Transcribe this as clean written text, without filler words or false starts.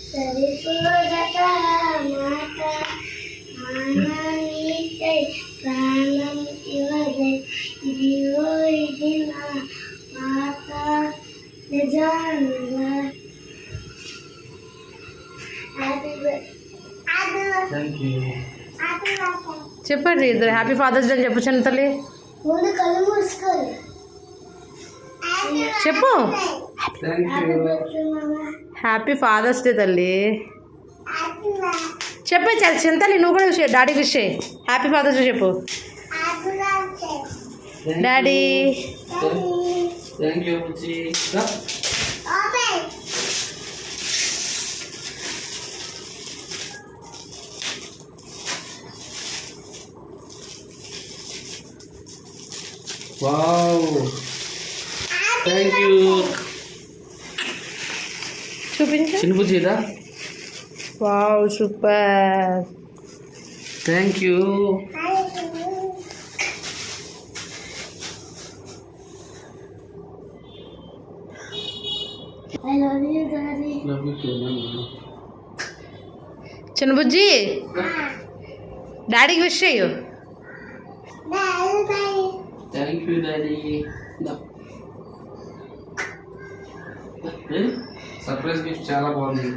సరిపోదట మాట మాననీకై ప్రాణం ఇవదే ఇదిగో ఇది నా మాట నిజంగా. చెప్పండి ఇద్దరు హ్యాపీ ఫాదర్స్ డే అని చెప్పు చిన్న తల్లి. ముందు కళ్ళు మూసుకోవాలి. చెప్పు హ్యాపీ ఫాదర్స్ డే తల్లి చెప్పే చాలా చిన్న తల్లి. నువ్వు కూడా విషయం డాడీకి విషయం హ్యాపీ ఫాదర్స్ డే చెప్పు. Daddy thank you. చూపించు చిన్న బుజ్జిదా. Wow super. Thank you. I love you, Daddy. Love you too. చిన్న బుజ్జి డాడీకి విష్ చెయ్యు. Thank you daddy. Surprise gift చాలా బాగుంది.